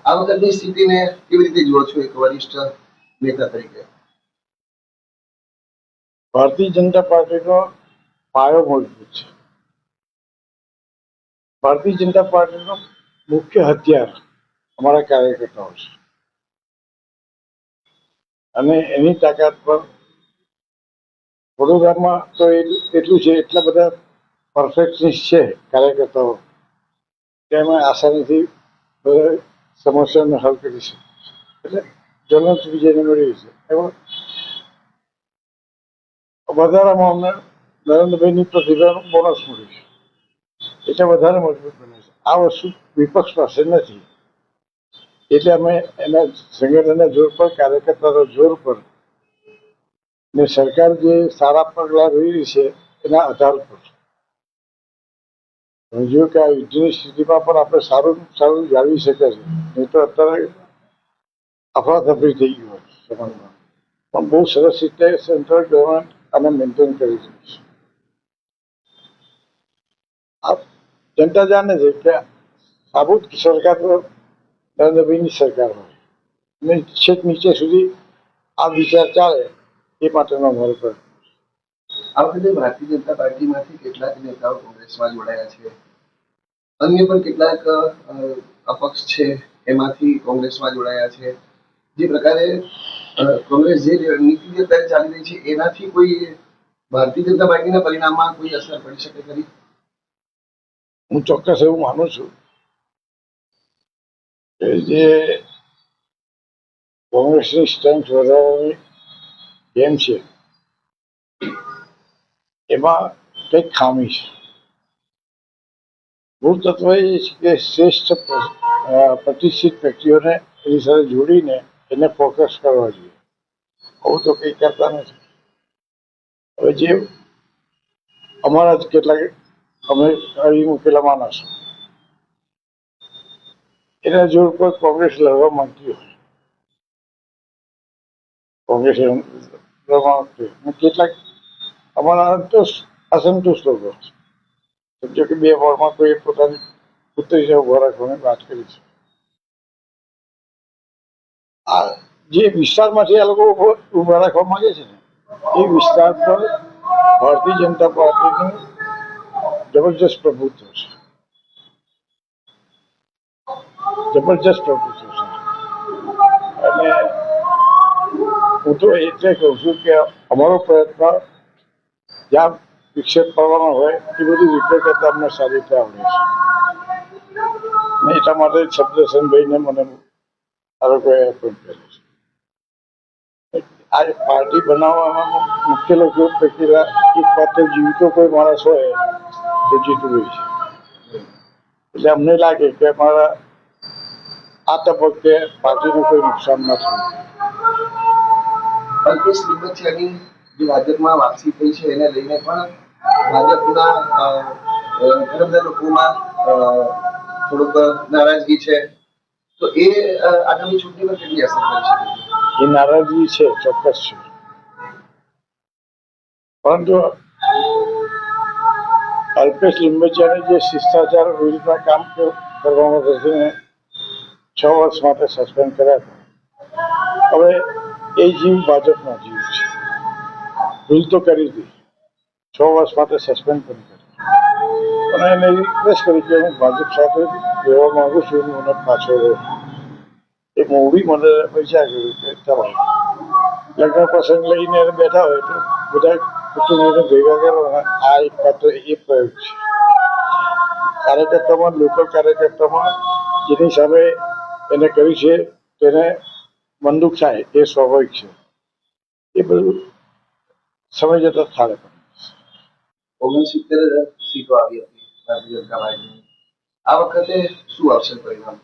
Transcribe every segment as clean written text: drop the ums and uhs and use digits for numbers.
આ વખતની સ્થિતિને કેવી રીતે જુઓ છો એક વરિષ્ઠ નેતા તરીકે? ભારતીય જનતા પાર્ટીનો પાયો મજબૂત છે. ભારતીય જનતા પાર્ટીનો મુખ્ય હથિયાર અમારા કાર્યકર્તાઓ છે અને એની તાકાત પર વડોદરામાં તો એટલું છે, એટલા બધા પરફેક્શનિસ્ટ છે કાર્યકર્તાઓ કે અમે આસાનીથી બધા સમસ્યાને હલ કરી શકીએ. એટલે જ્વલંત વિજયને મેળવી છે. એમાં વધારામાં અમને નરેન્દ્રભાઈની પ્રતિભાનું બોનસ મળ્યું છે, એટલે વધારે મજબૂત બને છે. આ વસ્તુ વિપક્ષ પાસે નથી, એટલે અમે એના સંગઠનના જોર પર, કાર્યકર્તાના જોર પર ને સરકાર જે સારા પગલાં લઈ રહી છે એના આધાર પર જો કે આ યુદ્ધની સ્થિતિમાં પણ આપણે સારું જાળવી શકે છે. નહીં તો અત્યારે અફરાતફરી થઈ ગયું હોય સમાજમાં. પણ બહુ સરસ રીતે સેન્ટ્રલ ગવર્મેન્ટ આને મેન્ટેન કરી છે. આ જનતા જાણે છે કે સાબુત સરકાર તો નરેન્દ્રભાઈની સરકાર હોય અને છેક નીચે સુધી આ વિચાર ચાલે એ માટેનો અમારો પ્રયત્ન. આ વખતે ભારતીય જનતા પાર્ટીમાંથી કેટલાક નેતાઓ કોંગ્રેસમાં જોડાયા છે, અન્ય પણ કેટલાક અપક્ષ છે એમાંથી કોંગ્રેસમાં જોડાયા છે. જે પ્રકારે કોંગ્રેસ જે નીતિ અત્યારે ચાલી રહી છે એનાથી કોઈ ભારતીય જનતા પાર્ટીના પરિણામમાં કોઈ અસર પડી શકે ખરી? હું ચોક્કસ એવું માનું છું કે જે કોંગ્રેસની સ્ટ્રેન્થ વધારવાની ગેમ છે એમાં કંઈક ખામી છે. મૂળ તત્વ એ છે કે શ્રેષ્ઠ પ્રતિષ્ઠિત વ્યક્તિઓને એની સાથે જોડીને એને ફોકસ કરવા જોઈએ. આવું તો કંઈ કરતા નથી. હવે જે અમારા જ કેટલાક અમે કરી મૂકેલા માણસો એના જોર પર કોંગ્રેસ લડવા માંગતી હોય, કોંગ્રેસ લડવા માંગતી હોય, કેટલાક અમારા અસંતુષ્ટ લોકો છે. સમજો કે બે વોર્ડમાં કોઈ પોતાની પુત્રી ઉભા રાખવાની વાત કરી છે. આ જે વિસ્તારમાંથી આ લોકો ઉભા રાખવા માંગે છે ને એ વિસ્તાર પર ભારતીય જનતા પાર્ટીનું જબરજસ્ત પ્રભુત્વ છે. જબરજસ્ત પ્રભુત્વ છે. અને હું તો એટલે કહું છું કે અમારો પ્રયત્ન જ્યાં વિક્ષેપ કરવાનો હોય એ બધી રીતે કરતા અમને સારી રીતે આવડે છે. ને એટલા માટે શબ્દસનભાઈને મને આ લોકોએ એપોઇન્ટ કર્યો છે. આ પાર્ટી બનાવવામાં મુખ્ય લોકો પૈકી એક માત્ર જીવતો કોઈ માણસ હોય તો જીતુભાઈ છે. એટલે અમને લાગે કે અમારા આ તબક્કે પાર્ટીનું કોઈ નુકસાન ન થયું. અલ્પેશ લિંબાચિયાની જે ભાજપમાં વાપસી થઈ છે એને લઈને પણ ભાજપના ઘણા બધા લોકોમાં થોડુંક નારાજગી છે, તો એ આગામી ચૂંટણી પર કેટલી અસર કરી શકે? એ નારાજગી છે, ચોક્કસ છે. પરંતુ અલ્પેશ લિંબાચિયાને જે શિષ્ટાચાર વિરુદ્ધના કામ કરવામાં થઈને 6 વર્ષ માટે સસ્પેન્ડ કર્યા હતા, હવે એ જીવ ભાજપનો જીવ છે. ભૂલ તો કરી હતી, 6 વર્ષ માટે સસ્પેન્ડ પણ કરી, પણ એને રિક્વેસ્ટ કરી કે હું ભાજપ સાથે રહેવા માંગુ છું, મને પાછો એ મૂવી મને પૈસા કર્યું કે ચાલો લગ્ન પ્રસંગ લઈને બેઠા હોય તો બધા કુટુંબોને ભેગા કરવાના. આ એક માત્ર એ પ્રયોગ છે. કાર્યકર્તામાં, લોકલ કાર્યકર્તામાં જેની સામે એને કર્યું છે તેને મનદુખ થાય એ સ્વાભાવિક છે. એ બધું સમય જતા થાળે પડે. 69 સીટો આવી હતી ભારતીય જનતા પાર્ટીની. આ વખતે શું આવશે પરિણામ?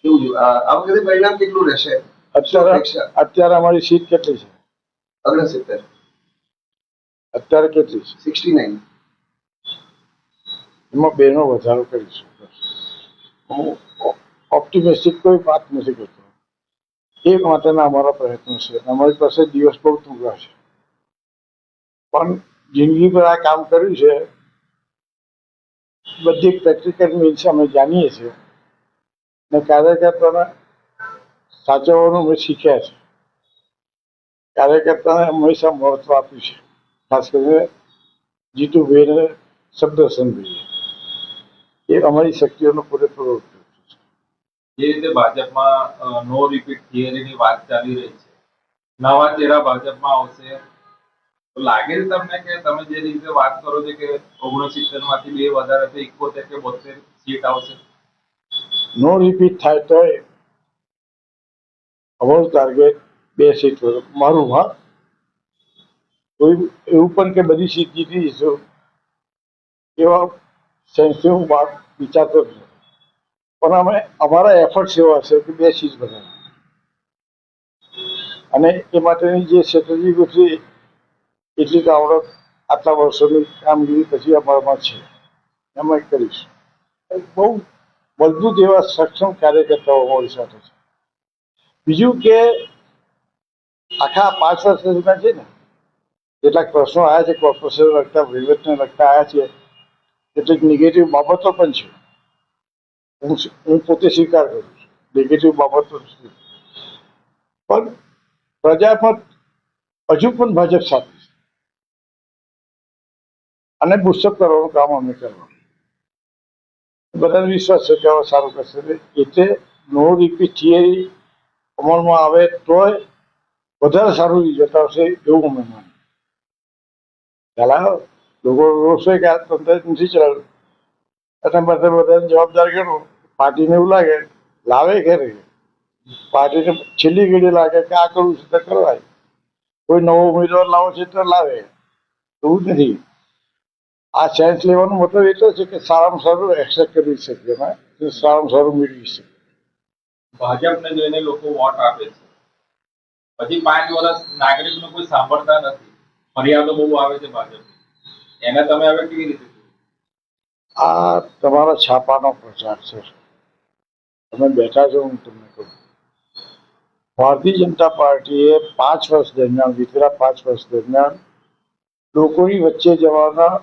કેવું આ વખતે પરિણામ કેટલું રહેશે? અત્યારે અમારી સીટ કેટલી છે? 69. અત્યારે કેટલી છે? 69. એમાં 2નો વધારો કરીશું. હું ઓપ્ટિમિસ્ટિક કોઈ વાત નથી કરતો. એ માટેના અમારા પ્રયત્નો છે. અમારી પાસે દિવસ બહુ ટૂંકા છે, પણ જિંદગી પર આ કામ કર્યું છે. બધી પ્રેક્ટિકલ મીન્સ અમે જાણીએ છીએ ને કાર્યકર્તાને સાચવવાનું મેં શીખ્યા છે. કાર્યકર્તાને હંમેશા મહત્વ આપ્યું છે, ખાસ કરીને જીતુભાઈને શબ્દ સંભાળીએ એ અમારી શક્તિઓનો પૂરેપૂરો ઉપયોગ છે. જે રીતે ભાજપમાં નો રિપીટ થિયરીની વાત ચાલી રહી છે, નવા ચહેરા ભાજપમાં આવશે તો લાગે છે તમને કે તમે જે રીતે વાત કરો છો કે 69 માંથી 2 વધારે તો 71 કે 72 સીટ આવશે? નો રિપીટ થાય તો અમારું ટાર્ગેટ 2 સીટ મારું. હા, કોઈ એવું પણ કે બધી સીટ જીતી જઈશું એવા સેન્સથી હું વાત વિચારતો જ નથી. પણ અમે અમારા એફર્ટ્સ એવા હશે કે 2 સીટ બનાવી અને એ માટેની જે સ્ટ્રેટેજી ગોઠવી એટલી તો આવડત આટલા વર્ષોની કામગીરી પછી અમારામાં છે, અમે કરીશું. બહુ મજબૂત એવા સક્ષમ કાર્યકર્તાઓ અમારી સાથે છે. બીજું કે આખા 5 વર્ષ દરમિયાન છે ને કેટલાક પ્રશ્નો આવ્યા છે, કોર્પોરેશન લગતા, વહીવટને લગતા આવ્યા છે, કેટલીક નેગેટિવ બાબતો પણ છે. હું પોતે સ્વીકાર કરું છું, નેગેટિવ બાબતો છે. પણ પ્રજામત હજુ પણ ભાજપ સાથે છે અને બુસ્ટઅપ કરવાનું કામ અમે કરવાનું. બધાને વિશ્વાસ છે કે હવે સારું કરશે. એટલે નો રિપીટ થિયરી અમલમાં આવે તોય વધારે સારું રિઝલ્ટ આવશે એવું અમે માનીએ. પહેલાં લોકો રોષ હોય કે આ તંત્ર નથી ચલાવ્યું એટલે બધાને જવાબદાર ગણો. પાર્ટીને એવું લાગે લાવે ઘરે, પાર્ટીને છેલ્લી ઘડી લાગે કે આ કરવું છે તો કરવાય, કોઈ નવો ઉમેદવાર લાવો છે તો લાવે, એવું જ નથી. આ સાયન્સ લેવાનો મતલબ એટલો છે કે સારામાં સારું એક્સેપ્ટ કરી શકીએ અમે, સારામાં સારું મેળવી શકીએ. ભાજપને જોઈને લોકો વોટ આપે છે, પછી 5 વર્ષ નાગરિકનું કોઈ સાંભળતા નથી, ફરિયાદો બહુ આવે છે ભાજપની, એને તમે હવે કેવી રીતે જુઓ? આ તમારા છાપાનો પ્રચાર છે. તમે બેઠા છો, હું તમને કહું, ભારતીય જનતા પાર્ટીએ 5 વર્ષ દરમિયાન, વિતેલા 5 વર્ષ દરમિયાન લોકોની વચ્ચે જવાના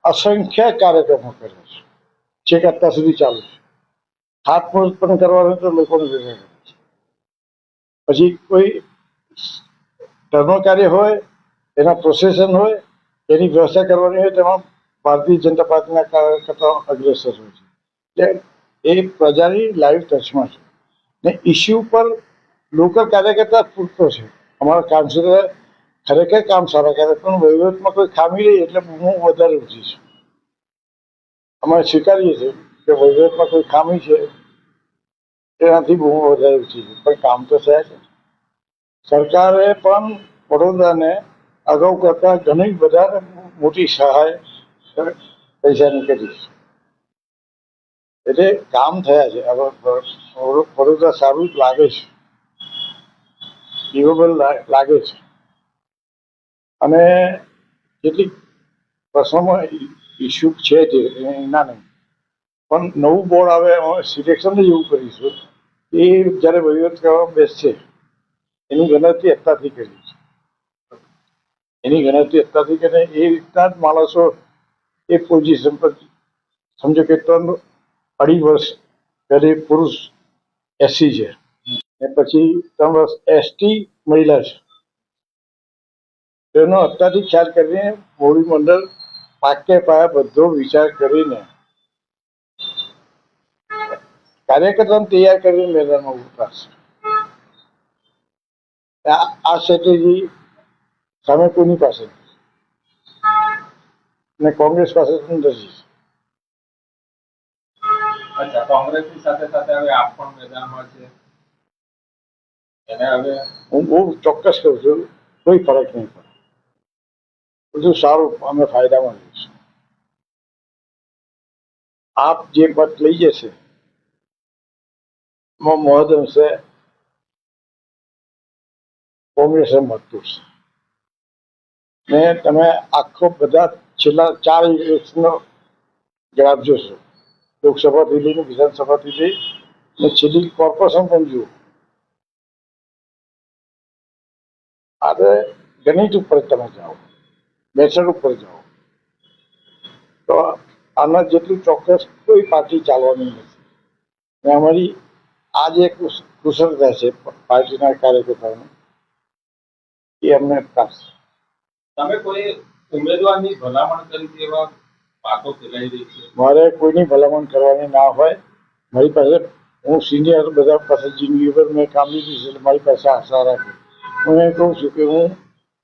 અસંખ્ય કાર્યક્રમો કર્યા છે, છેક અત્યાર સુધી ચાલુ છે. હાથમોજ પણ કરવાનું તો લોકોને ભેગા કરે છે. પછી કોઈ ધર્મ કાર્ય હોય, એના પ્રોસેસન હોય, એની વ્યવસ્થા કરવાની હોય, તેમાં ભારતીય જનતા પાર્ટીના કાર્યકર્તાઓ અગ્રેસર હોય છે. એટલે એ પ્રજાની લાઈવ ટચમાં છે ને ઇસ્યુ પર લોકલ કાર્યકર્તા પૂરતો છે. અમારા કાઉન્સિલર ખરેખર કામ સારા કરે, પણ વહીવટમાં કોઈ ખામી રહી એટલે બૂમો વધારે ઉઠી છે. અમે સ્વીકારીએ છીએ કે વહીવટમાં કોઈ ખામી છે, તેનાથી બૂમો વધારે ઉઠી છે, પણ કામ તો થયા છે. સરકારે પણ વડોદરાને અગાઉ કરતાં ઘણી વધારે મોટી સહાય પૈસાની કરી છે. એટલે કામ થયા છે. હવે વડોદરા સારું જ લાગે છે, લિવેબલ લાગે છે. અને કેટલીક પ્રશ્નોમાં ઇસ્યુ છે જે એના નહીં, પણ નવું બોર્ડ આવે એમાં સિલેક્શન જ એવું કરીશું એ જ્યારે વહીવટ કરવા બેસશે એની ગણતરી અત્યારથી કરી છે. એની ગણતરી અત્યારથી કરીને એ રીતના જ માણસો એ પોઝિશન પર, સમજો કે 3-2.5 વર્ષ પહેલે પુરુષ એસસી છે ને પછી 3 વર્ષ એસટી મહિલા છે, તેનો અત્યારથી ખ્યાલ કરીને મોવડી મંડળ પાકે પાયા બધો વિચાર કરીને કાર્યકર્તાને તૈયાર કરીને મેદાનમાં ઉતારશે. આ સ્ટ્રેટેજી સામે કોઈની પાસે ને કોંગ્રેસ પાસે નથી. અચ્છા, કોંગ્રેસની સાથે સાથે હવે આપ પણ મેદાનમાં છે, એને હવે હું બહુ ચોક્કસ કહું છું, કોઈ ફરક નહીં પડે, બધું સારું, અમે ફાયદામાં રહીશું. આપ જે પદ લઈ જશે એમાં મહદ અંશે કોંગ્રેસે મત તોડશે. ને તમે આખો બધા છેલ્લા 4 ઇલેક્શનનો જવાબ જોશો, લોકસભાથી લઈને વિધાનસભાથી લઈ ને છેલ્લી કોર્પોરેશન પણ જુઓ. આજે ગણિત ઉપર તમે જાઓ, મેથડ ઉપર જાઓ, તો આના જેટલું ચોક્કસ કોઈ પાર્ટી ચાલવાની નથી. ને અમારી આ જે કુશળતા છે પાર્ટીના કાર્યકર્તાઓની એ અમને પ્રાપ્ત. તમે કોઈ ઉમેદવારની ભલામણ કરી છે એવા વાતો ફેલાઈ રહી છે? મારે કોઈની ભલામણ કરવાની ના હોય. મારી પાસે હું સિનિયર બધા પાસે જિંદગી પર મેં કામ લીધું છે એટલે મારી પાસે આશા રાખી. હું એ કહું છું કે હું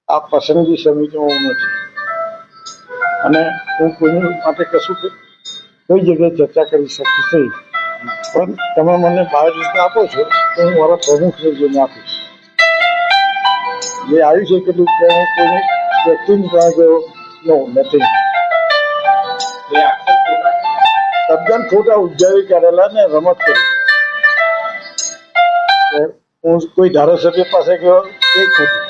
આ પસંદગી સમિતિમાં હું નથી અને હું કોઈની માટે કશું કોઈ જગ્યાએ ચર્ચા કરી શકીશ નહીં. પણ તમે મને બાયોડેટા આપો છો તો હું મારા પ્રમુખને જઈને આપીશ. જે આવ્યું છે કેટલું હું કોઈને વ્યક્તિની પાસે ગયો નથી. એ આક્ષેપ ખોટા છે? તદ્દન ખોટા ઉદ્યોગી કરેલા ને રમત કરી. હું કોઈ ધારાસભ્ય પાસે ગયો એ ખોટું.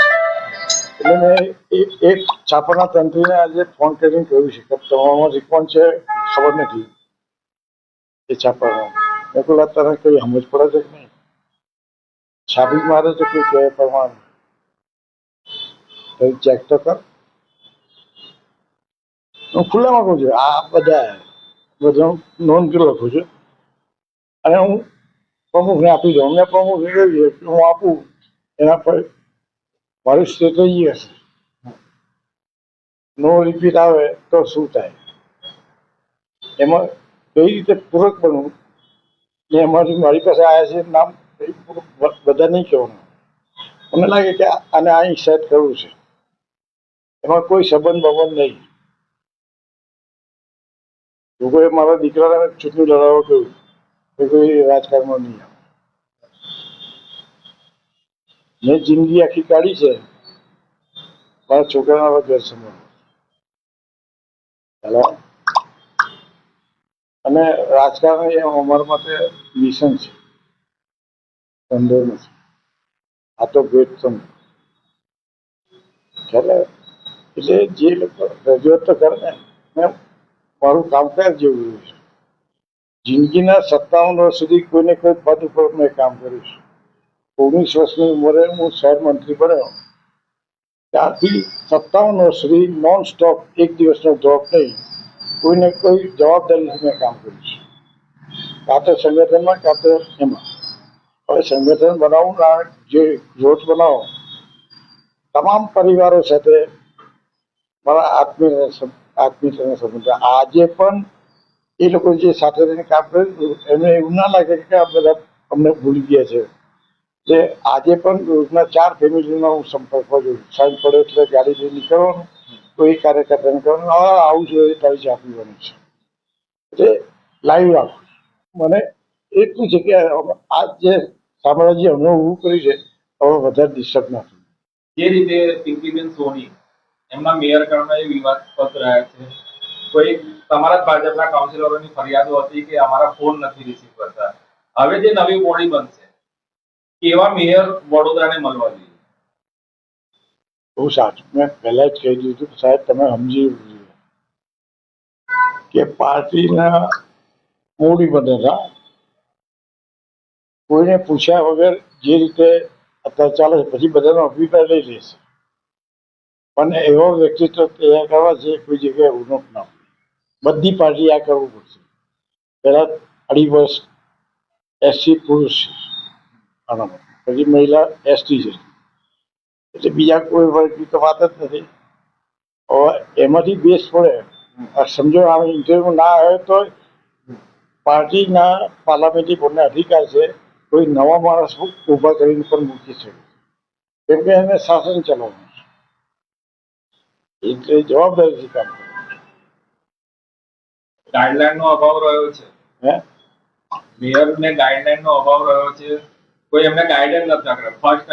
એટલે મેં એક છાપાના તંત્રીને આજે ફોન કરીને કહ્યું છે કે તમારામાંથી કોણ છે ખબર નથી એ છાપામાં. મેં કહ્યું તને કઈ સમજ પડે છે કે નહીં? છાપી મારે તો કોઈ કહે પ્રમાણે કઈ ચેક તો કર. હું ખુલ્લામાં કહું છું આ બધા નોંધ કરી લખું છું અને હું પ્રમુખને આપી દઉં. અમને પ્રમુખને કહ્યું છે કે હું આપું એના પર મારી સ્ટ્રેટેજી હશે. નો રિપીટ આવે તો શું થાય એમાં કઈ રીતે પૂરક બનવું ને એમાંથી મારી પાસે આવ્યા છે નામ બધા નહીં કહેવાનું. મને લાગે કે આને અહીં સેટ કરવું છે. એમાં કોઈ સંબંધ બંધ નહીં. લોકોએ મારા દીકરાને ચૂંટણી લડાવવા કહ્યું કે કોઈ રાજકારણમાં નહીં આવે. મેં જિંદગી આખી કાઢી છે મારા છોકરાના ઘર સંભાળવા અને રાજકારણ એ અમારા માટે મિશન છે, ધંધો નથી. આ તો ભેટ સમજો. એટલે જે લોકો રજૂઆત તો કરે ને મેં મારું કામકાજ જેવું રહ્યું છે. જિંદગીના 57 વર્ષ સુધી કોઈને કોઈ પદ ઉપર મેં કામ કર્યું છે. 19 વર્ષની ઉંમરે હું શહેર મંત્રી બન્યો ત્યારથી 57 વર્ષ સુધી નોન સ્ટોપ એક દિવસનો ડ્રોપ નહીં કોઈને કોઈ જવાબદારીથી મેં કામ કર્યું છે. કાં તો સંગઠનમાં કાં તો એમાં. હવે સંગઠન બનાવવું ના જે જોત બનાવો તમામ પરિવારો સાથે મારા આત્મીયતાના સંબંધ. આજે પણ એ લોકો જે સાથે રહીને કામ કર્યું એમને એવું ના લાગે કે આ બધા અમને ભૂલી ગયા છે. એટલે આજે પણ રોજના 4 ફેમિલીનો હું સંપર્કમાં જોઉં. સાંજ પડે એટલે ગાડી લઈ નીકળવાનું, કોઈ કાર્યકર્તાને કહેવાનું આવું જોઈએ તારી ચા પીવાની છે. એટલે લાઈવ રાખું. મને એટલું છે કે આ જે સામ્રાજ્ય અમે ઊભું કર્યું છે હવે વધારે ડિસ્ટર્બ ના થયું. જે રીતે પિંકીબેન સોની એમના મેયર કારણે વિવાદસ્પદ રહ્યા છે. કોઈ તમારા જ ભાજપના કાઉન્સિલરોની ફરિયાદો હતી કે અમારા ફોન નથી રિસીવ કરતા. હવે જે નવી બોડી બનશે કેવા મેયર વડોદરાને મળવા જોઈએ? બહુ સાચું. મેં પહેલા જ કહી દીધું કે સાહેબ તમે સમજી કે પાર્ટીના મોડી બનેલા કોઈને પૂછ્યા વગર જે રીતે અત્યારે ચાલે છે પછી બધાનો અભિપ્રાય લઈ લેશે. પણ એવો વ્યક્તિત્વ તૈયાર કરવા છે કોઈ જગ્યાએ ઉન્નત ના હોય. બધી પાર્ટી આ કરવું પડશે. પહેલા 2.5 વર્ષ એસસી પુરુષ છે આનામાં, પછી મહિલા એસટી છે એટલે બીજા કોઈ વર્ગની તો વાત જ નથી. હવે એમાંથી બેસ પડે. સમજો આ ઇન્ટરવ્યુ ના આવે તો પાર્ટીના પાર્લામેન્ટરી બોર્ડને અધિકાર છે કોઈ નવા માણસ ઊભા કરીને પણ મૂકી શકે કેમ કે એને શાસન ચલાવવાનું છે. એટલે જવાબદારીથી કામ કરવું. ગાઈડલાઈનનો અભાવ રહ્યો છે. હે મેયરને ગાઈડલાઈનનો અભાવ રહ્યો છે. કોઈ એમને ગાઈડન્સ નથી કર્યો. ફર્સ્ટ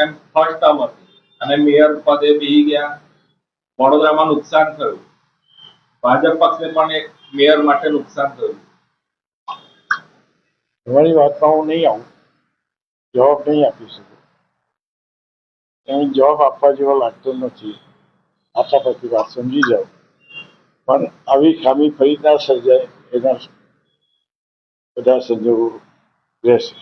ટર્મ હતી અને મેયર પદે બેસી ગયા. વડોદરામાં નુકસાન થયું. ભાજપ પક્ષને પણ એક મેયર માટે નુકસાન થયું. તમારી વાતમાં હું નહીં આવું, જવાબ નહીં આપી શકું. એનો જવાબ આપવા જેવો લાગતો નથી. આટલા પછી વાત સમજી જાઓ. પણ આવી ખામી ફરી ના સર્જાય એના બધા સંજોગો રહેશે.